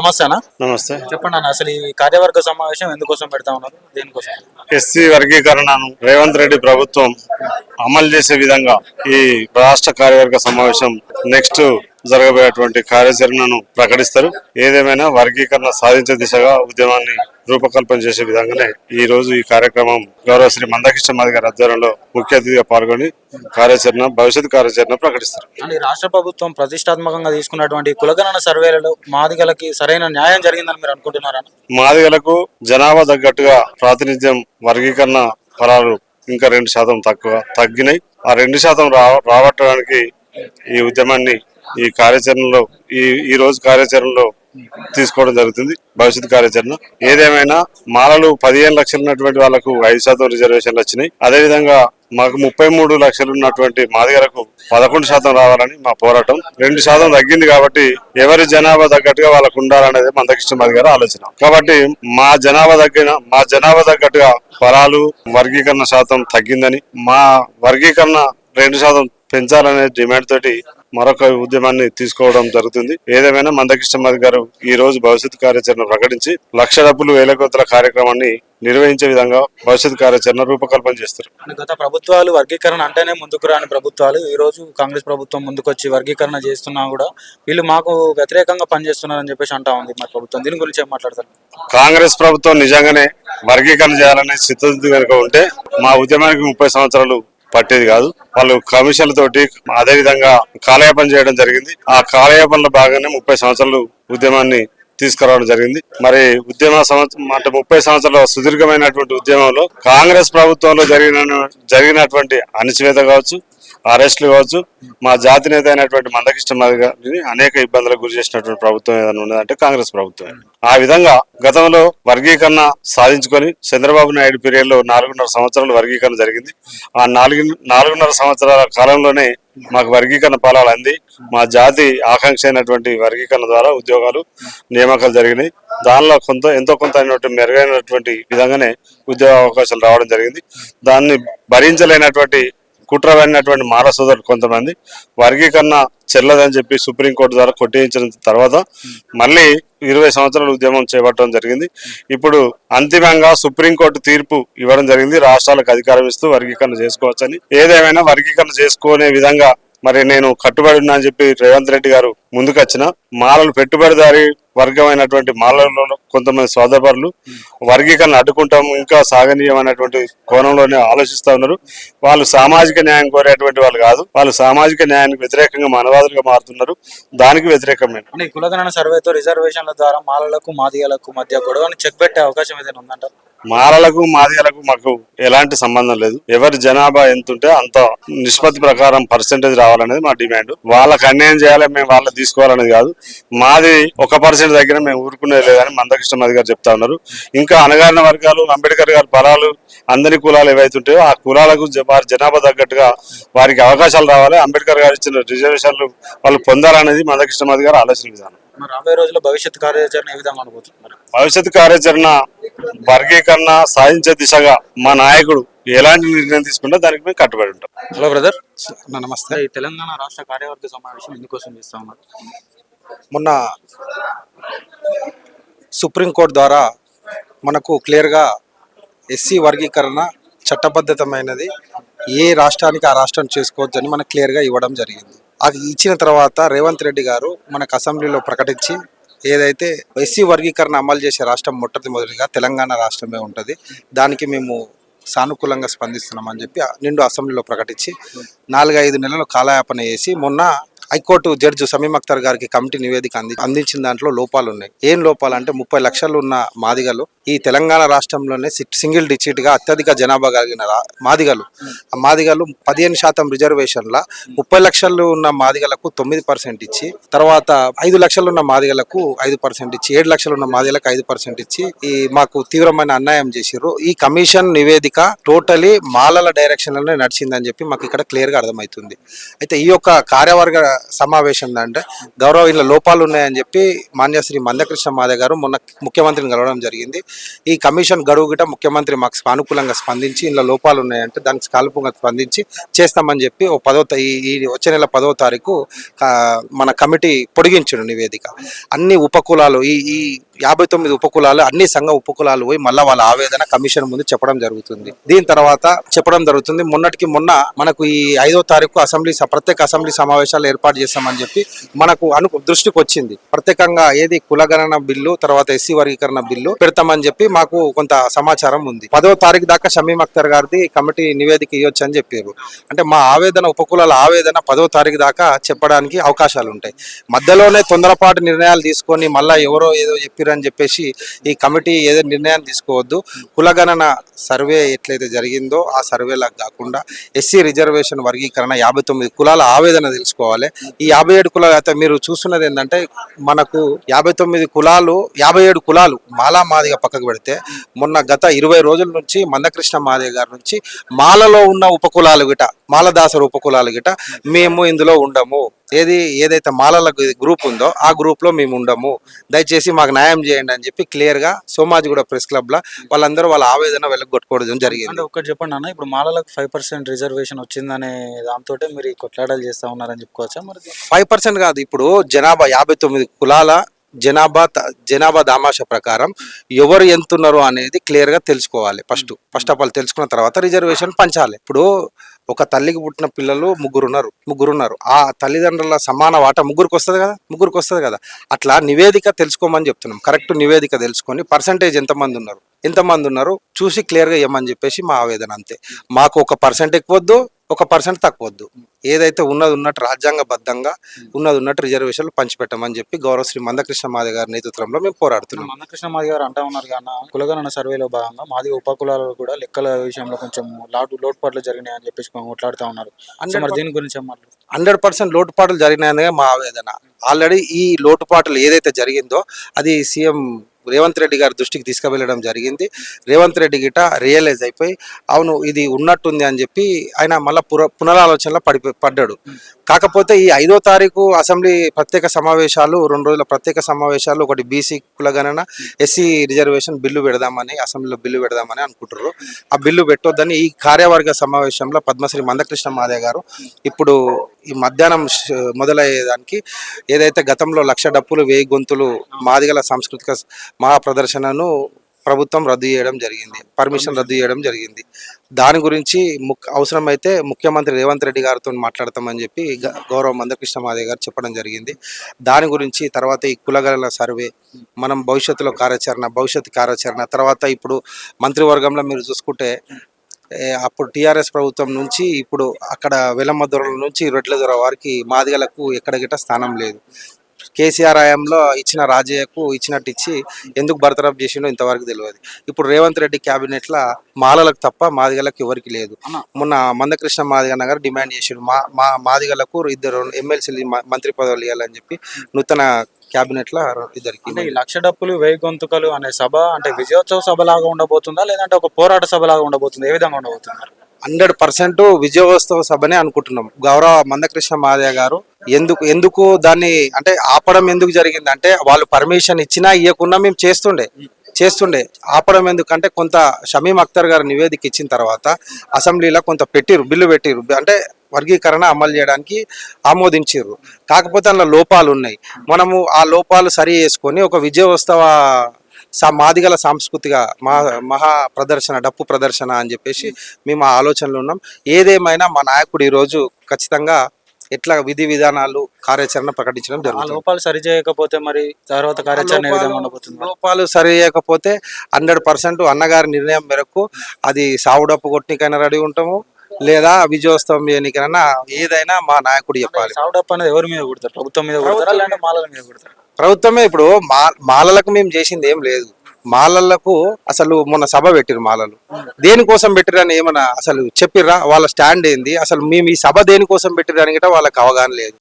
నమస్తే అన్న. నమస్తే. చెప్పండి అన్న, అసలు ఈ కార్యవర్గ సమావేశం ఎందుకోసం పెడతా ఉన్నారు, దేనికోసం? ఎస్సీ వర్గీకరణను రేవంత్ రెడ్డి ప్రభుత్వం అమలు చేసే విధంగా ఈ రాష్ట్ర కార్యవర్గ సమావేశం నెక్స్ట్ జరగబోయేటువంటి కార్యాచరణను ప్రకటిస్తారు. ఏదేమైనా వర్గీకరణ సాధించే దిశగా ఉద్యమాన్ని రూపకల్పన చేసే విధంగానే ఈ రోజు ఈ కార్యక్రమం గౌరవ శ్రీ మందకృష్ణ మాది గారి ఆధ్వర్యంలో ముఖ్య అతిథిగా పాల్గొని భవిష్యత్ కార్యాచరణ ప్రకటిస్తారు. రాష్ట్ర ప్రభుత్వం ప్రతిష్టాత్మకంగా తీసుకున్నటువంటి కులగణన సర్వేలలో మాదిగలకి సరైన న్యాయం జరిగిందని మీరు అనుకుంటున్నారా? మాదిగలకు జనాభా తగ్గట్టుగా ప్రాతినిధ్యం వర్గీకరణ ఫలాలు ఇంకా 2% తగ్గినాయి. ఆ 2% రాబట్టడానికి ఈ ఉద్యమాన్ని ఈ కార్యాచరణలో ఈ రోజు కార్యాచరణలో తీసుకోవడం జరుగుతుంది. భవిష్యత్ కార్యాచరణ ఏదేమైనా మాలలు 15 లక్షలు ఉన్నటువంటి వాళ్ళకు 5% రిజర్వేషన్లు వచ్చినాయి. అదేవిధంగా మాకు 33 లక్షలు ఉన్నటువంటి మాదిగలకు 11% రావాలని మా పోరాటం. 2% తగ్గింది కాబట్టి ఎవరి జనాభా తగ్గట్టుగా వాళ్ళకు ఉండాలనేది మందకృష్ణ మాది గారి ఆలోచన. కాబట్టి మా జనాభా తగ్గట్టుగా ఫలాలు వర్గీకరణ శాతం తగ్గిందని, మా వర్గీకరణ 2% పెంచాలనే డిమాండ్ తోటి మరొక ఉద్యమాన్ని తీసుకోవడం జరుగుతుంది. ఏదేమైనా మందకృష్ణ మాది గారు ఈ రోజు భవిష్యత్ కార్యాచరణ ప్రకటించి 1,00,000 డబ్బులు 1,000 కోట్ల కార్యక్రమాన్ని నిర్వహించే విధంగా భవిష్యత్ కార్యాచరణ రూపకల్పన చేస్తారు. గత ప్రభుత్వాలు వర్గీకరణ అంటేనే ముందుకు రాని ప్రభుత్వాలు ఈ రోజు కాంగ్రెస్ ప్రభుత్వం ముందుకొచ్చి వర్గీకరణ చేస్తున్నా కూడా వీళ్ళు మాకు వ్యతిరేకంగా పనిచేస్తున్నారని చెప్పేసి అంటా ఉంది మా ప్రభుత్వం. దీని గురించి ఏం మాట్లాడతారు? కాంగ్రెస్ ప్రభుత్వం నిజంగానే వర్గీకరణ చేయాలనే చిత్తశుద్ధి కనుక ఉంటే మా ఉద్యమానికి 30 సంవత్సరాలు పట్టేది కాదు. వాళ్ళు కమిషన్లతోటి అదే విధంగా కాలయాపన చేయడం జరిగింది. ఆ కాలయాపనలో భాగంగానే 30 సంవత్సరాలు ఉద్యమాన్ని తీసుకురావడం జరిగింది. మరి ఉద్యమ అంటే 30 సంవత్సరాల సుదీర్ఘమైనటువంటి ఉద్యమంలో కాంగ్రెస్ ప్రభుత్వంలో జరిగినటువంటి అణచివేత కావచ్చు, అరెస్టులు కావచ్చు, మా జాతి నేత అయినటువంటి మందకృష్ణ మాది గారిని అనేక ఇబ్బందులకు గురి చేసినటువంటి ప్రభుత్వం ఏదైనా ఉన్నదంటే కాంగ్రెస్ ప్రభుత్వం. ఆ విధంగా గతంలో వర్గీకరణ సాధించుకొని చంద్రబాబు నాయుడు పీరియడ్ లో 4.5 సంవత్సరాలు వర్గీకరణ జరిగింది. ఆ 4.5 సంవత్సరాల కాలంలోనే మాకు వర్గీకరణ ఫలాలు అంది. మా జాతి ఆకాంక్ష అయినటువంటి వర్గీకరణ ద్వారా ఉద్యోగాలు నియామకాలు జరిగినాయి. దానిలో ఎంతో కొంత మెరుగైనటువంటి విధంగానే ఉద్యోగ అవకాశాలు రావడం జరిగింది. దాన్ని భరించలేనటువంటి కుట్రమైనటువంటి మాల సోదరులు కొంతమంది వర్గీకరణ చెల్లదని చెప్పి సుప్రీంకోర్టు ద్వారా కొట్టించిన తర్వాత మళ్ళీ 20 సంవత్సరాల ఉద్యమం చేపట్టడం జరిగింది. ఇప్పుడు అంతిమంగా సుప్రీంకోర్టు తీర్పు ఇవ్వడం జరిగింది. రాష్ట్రాలకు అధికారం ఇస్తూ వర్గీకరణ చేసుకోవచ్చని. ఏదేమైనా వర్గీకరణ చేసుకునే విధంగా మరి నేను కట్టుబడి ఉన్నా అని చెప్పి రేవంత్ రెడ్డి గారు ముందుకొచ్చిన మాలలు పెట్టుబడిదారి వర్గమైనటువంటి మాలలలో కొంతమంది సోదరులు వర్గీకరణ అడ్డుకుంటాం, ఇంకా సాగనీయమైనటువంటి కోణంలోనే ఆలోచిస్తా ఉన్నారు. వాళ్ళు సామాజిక న్యాయం కోరేటువంటి వాళ్ళు కాదు. వాళ్ళు సామాజిక న్యాయానికి వ్యతిరేకంగా మనవాదులుగా మారుతున్నారు. దానికి వ్యతిరేకమైన కులగణన సర్వేతో రిజర్వేషన్ల ద్వారా మాలలకు మాదిగలకు మధ్య గొడవని చెక్ పెట్టే అవకాశం ఏదైనా ఉందంట? మాలలకు మాదిగలకు మాకు ఎలాంటి సంబంధం లేదు. ఎవరి జనాభా ఎంత ఉంటే అంత నిష్పత్తి ప్రకారం పర్సెంటేజ్ రావాలనేది మా డిమాండ్. వాళ్ళకి అన్యాయం చేయాలి, మేము వాళ్ళకి తీసుకోవాలనేది కాదు. మాది 1% దగ్గర మేము ఊరుకునేది లేదని మందకృష్ణ మాది గారు చెప్తా ఉన్నారు. ఇంకా అణగారిన వర్గాలు, అంబేద్కర్ గారి ఫలాలు, అందరి కులాలు ఏవైతుంటాయో ఆ కులాలకు వారి జనాభా తగ్గట్టుగా వారికి అవకాశాలు రావాలి. అంబేద్కర్ గారు ఇచ్చిన రిజర్వేషన్లు వాళ్ళు పొందాలనేది మందకృష్ణ మాది గారు ఆలోచన విధానం. రాబోయే రోజుల్లో భవిష్యత్ కార్యాచరణ ఏ విధంగా అనుకుంటున్నారు? భవిష్యత్ కార్యాచరణ వర్గీకరణ సాధించే దిశగా మా నాయకుడు ఎలాంటి నిర్ణయం తీసుకుంటే దానికి మేము కట్టుబడి ఉంటాం. హలో బ్రదర్, నమస్తే. ఈ తెలంగాణ రాష్ట్ర కార్యవర్గ సమావేశం ఎందుకోసం చేస్తా ఉన్నారు? మొన్న సుప్రీంకోర్టు ద్వారా మనకు క్లియర్గా ఎస్సీ వర్గీకరణ చట్టబద్ధతమైనది, ఏ రాష్ట్రానికి ఆ రాష్ట్రం చేసుకోవచ్చని మనకు క్లియర్గా ఇవ్వడం జరిగింది. అది ఇచ్చిన తర్వాత రేవంత్ రెడ్డి గారు మనకు అసెంబ్లీలో ప్రకటించి ఏదైతే ఎస్సీ వర్గీకరణ అమలు చేసే రాష్ట్రం మొదటిగా తెలంగాణ రాష్ట్రమే ఉంటుంది, దానికి మేము సానుకూలంగా స్పందిస్తున్నామని చెప్పి నిండు అసెంబ్లీలో ప్రకటించి 4-5 నెలలు కాలయాపన చేసి మొన్న హైకోర్టు జడ్జి సమీం అఖ్తర్ గారికి కమిటీ నివేదిక అందించిన దాంట్లో లోపాలు ఉన్నాయి. ఏం లోపాలు అంటే 30 లక్షలు ఉన్న మాదిగలు ఈ తెలంగాణ రాష్ట్రంలోనే సింగిల్ డిజిట్ గా అత్యధిక జనాభా కలిగిన మాదిగలు, ఆ మాదిగలు 15% రిజర్వేషన్ల 30 లక్షలు ఉన్న మాదిగలకు 9% ఇచ్చి, తర్వాత 5 లక్షలు ఉన్న మాదిగలకు 5% ఇచ్చి, 7 లక్షలు ఉన్న మాదిగలకు 5% ఇచ్చి ఈ మాకు తీవ్రమైన అన్యాయం చేసిర్రు. ఈ కమిషన్ నివేదిక టోటలీ మాలల డైరెక్షన్ లోనే నడిచిందని చెప్పి మాకు ఇక్కడ క్లియర్ గా అర్థమవుతుంది. అయితే ఈ యొక్క కార్యవర్గ సమావేశం అంటే గౌరవ ఇలా లోపాలు ఉన్నాయని చెప్పి మాన్య శ్రీ మందకృష్ణ మాదే గారు మొన్న ముఖ్యమంత్రిని కలవడం జరిగింది. ఈ కమిషన్ గడువు గిట ముఖ్యమంత్రి మాకు సానుకూలంగా స్పందించి ఇలా లోపాలు ఉన్నాయంటే దానికి సానుకూలంగా స్పందించి చేస్తామని చెప్పి ఈ వచ్చే నెల 10వ తారీఖు మన కమిటీ పొడిగించడు నివేదిక. అన్ని ఉపకులాలు ఈ 59 ఉపకులాలు అన్ని సంఘ ఉపకులాలు పోయి మళ్ళీ వాళ్ళ ఆవేదన కమిషన్ ముందు చెప్పడం జరుగుతుంది. దీని తర్వాత చెప్పడం జరుగుతుంది. మొన్నటికి మొన్న మనకు ఈ 5వ తారీఖు ప్రత్యేక అసెంబ్లీ సమావేశాలు ఏర్పాటు చేస్తామని చెప్పి మనకు దృష్టికి వచ్చింది. ప్రత్యేకంగా ఏది కులగణన బిల్లు తర్వాత ఎస్సీ వర్గీకరణ బిల్లు పెడతామని చెప్పి మాకు కొంత సమాచారం ఉంది. 10వ తారీఖు దాకా షమీం అఖ్తర్ గారిది కమిటీ నివేదిక ఇవ్వచ్చు అని చెప్పారు. అంటే మా ఆవేదన ఉపకులాల ఆవేదన 10వ తారీఖు దాకా చెప్పడానికి అవకాశాలు ఉంటాయి. మధ్యలోనే తొందరపాటు నిర్ణయాలు తీసుకొని మళ్ళీ ఎవరో ఏదో చెప్పారని చెప్పేసి ఈ కమిటీ ఏదో నిర్ణయాన్ని తీసుకోవద్దు. కులగణన సర్వే ఎట్లయితే జరిగిందో ఆ సర్వేలకు కాకుండా ఎస్సీ రిజర్వేషన్ వర్గీకరణ 59 కులాల ఆవేదన తెలుసుకోవాలి. ఈ 57 కులాలు అయితే మీరు చూస్తున్నది ఏంటంటే మనకు 59 కులాలు 57 కులాలు మాలా మాదిగా పక్కకు పెడితే మొన్న గత 20 రోజుల నుంచి మందకృష్ణ మాదే గారి నుంచి మాలలో ఉన్న ఉపకులాలు గిట మాలదాసరు ఉపకులాలు గిట మేము ఇందులో ఉండము, ఏదైతే మాలల గ్రూప్ ఉందో ఆ గ్రూప్ లో మేము ఉండము, దయచేసి మాకు న్యాయం చేయండి అని చెప్పి క్లియర్ గా సోమాజిగూడ ప్రెస్ క్లబ్ లో వాళ్ళందరూ వాళ్ళ ఆవేదన వెళ్ళగొట్టుకోవడం జరిగింది. అంటే ఒక్కటి చెప్పండి అన్న, ఇప్పుడు మాలలకు 5% రిజర్వేషన్ వచ్చిందనే దాంతో మీరు కొట్లాటలు చేస్తా ఉన్నారని చెప్పుకోవచ్చా? మరి 5% కాదు, ఇప్పుడు జనాభా 59 కులాల జనాభా దామాష ప్రకారం ఎవరు ఎంతున్నారు అనేది క్లియర్ గా తెలుసుకోవాలి. ఫస్ట్ ఆఫ్ ఆల్ తెలుసుకున్న తర్వాత రిజర్వేషన్ పంచాలి. ఇప్పుడు ఒక తల్లికి పుట్టిన పిల్లలు ముగ్గురు ఉన్నారు. ఆ తల్లిదండ్రుల సమాన వాటా ముగ్గురికి వస్తుంది కదా. అట్లా నివేదిక తెలుసుకోమని చెప్తున్నాం. కరెక్ట్ నివేదిక తెలుసుకొని పర్సంటేజ్ ఎంతమంది ఉన్నారు చూసి క్లియర్గా ఇవ్వమని చెప్పేసి మా ఆవేదన. అంతే. మాకు 1% ఎక్కువద్దు, 1% తక్కువద్దు. ఏదైతే ఉన్నట్టు రాజ్యాంగబద్ధంగా ఉన్నట్టు రిజర్వేషన్లు పంచిపెట్టమని చెప్పి గౌరవ శ్రీ మందకృష్ణ మాదే గారి నేతృత్వంలో మేము పోరాడుతున్నాం. మందకృష్ణ మాదే గారు అంటా ఉన్నారు కానీ కులగణన సర్వేలో భాగంగా మాది ఉపకులాలు కూడా లెక్కల విషయంలో కొంచెం లోటుపాట్లు జరిగినాయి అని చెప్పేసి మాట్లాడుతూ ఉన్నారు. దీని గురించి 100% లోటుపాట్లు జరిగినాయనే మా ఆవేదన. ఆల్రెడీ ఈ లోటుపాట్లు ఏదైతే జరిగిందో అది సీఎం రేవంత్ రెడ్డి గారి దృష్టికి తీసుకువెళ్ళడం జరిగింది. రేవంత్ రెడ్డి గిట రియలైజ్ అయిపోయి అవును ఇది ఉన్నట్టుంది అని చెప్పి ఆయన మళ్ళీ పునరాలోచనలో పడ్డాడు. కాకపోతే ఈ 5వ తారీఖు అసెంబ్లీ ప్రత్యేక సమావేశాలు 2 రోజుల ప్రత్యేక సమావేశాలు, ఒకటి బీసీ కులగణన ఎస్సీ రిజర్వేషన్ బిల్లు పెడదామని అసెంబ్లీలో బిల్లు పెడదామని అనుకుంటారు. ఆ బిల్లు పెట్టొద్దని ఈ కార్యవర్గ సమావేశంలో పద్మశ్రీ మందకృష్ణ మాదే గారు ఇప్పుడు ఈ మధ్యాహ్నం మొదలయ్యేదానికి ఏదైతే గతంలో 1,00,000 డప్పులు 1000 గొంతులు మాదిగల సాంస్కృతిక మహాప్రదర్శనను ప్రభుత్వం రద్దు చేయడం జరిగింది, పర్మిషన్ రద్దు చేయడం జరిగింది. దాని గురించి అవసరమైతే ముఖ్యమంత్రి రేవంత్ రెడ్డి గారితో మాట్లాడతామని చెప్పి గౌరవ మందకృష్ణ మాదే గారు చెప్పడం జరిగింది. దాని గురించి తర్వాత ఈ కులగణన సర్వే, మనం భవిష్యత్తు కార్యాచరణ తర్వాత ఇప్పుడు మంత్రివర్గంలో మీరు చూసుకుంటే అప్పుడు టీఆర్ఎస్ ప్రభుత్వం నుంచి ఇప్పుడు అక్కడ వెలమదొరల నుంచి రెడ్లదొర వారికి మాదిగలకు ఎక్కడ గిట్ట స్థానం లేదు. కేసీఆర్ హయాంలో ఇచ్చిన రాజయ్యకు ఇచ్చినట్టు ఇచ్చి ఎందుకు బర్తరఫ్ చేసిండో ఇంతవరకు తెలియదు. ఇప్పుడు రేవంత్ రెడ్డి క్యాబినెట్లో మాలలకు తప్ప మాదిగలకు ఎవరికి లేదు. మొన్న మందకృష్ణ మాదిగన్న గారు డిమాండ్ చేసిండు మాదిగలకు 2 ఎమ్మెల్సీలు మంత్రి పదవులు ఇవ్వాలని చెప్పి నూతన క్యాబినెట్ లో ఇద్దరికి. 1,00,000 డప్పులు 1000 గొంతుకలు అనే సభ అంటే విజయోత్సవ సభ లాగా ఉండబోతుందా లేదంటే ఒక పోరాట సభ లాగా ఉండబోతుందా? ఏ విధంగా ఉండబోతున్నారు? 100% విజయోత్సవ సభనే అనుకుంటున్నాం. గౌరవ మందకృష్ణ మాదే గారు ఎందుకు దాన్ని అంటే ఆపడం ఎందుకు జరిగిందంటే వాళ్ళు పర్మిషన్ ఇచ్చినా ఇవ్వకున్నా మేము చేస్తుండే ఆపడం ఎందుకంటే కొంత షమీం అఖ్తర్ గారు నివేదిక ఇచ్చిన తర్వాత అసెంబ్లీలో కొంత బిల్లు పెట్టిరు అంటే వర్గీకరణ అమలు చేయడానికి ఆమోదించారు. కాకపోతే అందులో లోపాలు ఉన్నాయి. మనము ఆ లోపాలు సరి చేసుకొని ఒక విజయోత్సవ మాదిగల సాంస్కృతిక మహా ప్రదర్శన, డప్పు ప్రదర్శన అని చెప్పేసి మేము ఆ ఆలోచనలో ఉన్నాం. ఏదేమైనా మా నాయకుడు ఈరోజు ఖచ్చితంగా ఎట్లా విధి విధానాలు కార్యాచరణ ప్రకటించడం జరుగుతుంది. లోపాలు సరి చేయకపోతే మరి తర్వాత కార్యాచరణ లోపాలు సరి చేయకపోతే 100% అన్నగారి నిర్ణయం మేరకు అది సావుడప్పు కొట్టికైనా రెడీ ఉంటాము, లేదా విజయోత్సవం చేయనికైనా ఏదైనా మా నాయకుడు చెప్పాలి. సావుడప్పు అనేది ఎవరి మీద కొడతారు? ప్రభుత్వం మీద కొడతారా లేదంటే మాలల మీద కొడతారు? ప్రభుత్వమే. ఇప్పుడు మాలలకు మేము చేసింది ఏం లేదు. మాలలకు అసలు మొన్న సభ పెట్టిరు. మాలలు దేనికోసం పెట్టిరని ఏమన్నా అసలు చెప్పిర్రా? వాళ్ళ స్టాండ్ ఏంది? అసలు మేము ఈ సభ దేనికోసం పెట్టిరని గిట్ట వాళ్ళకి అవగాహన లేదు.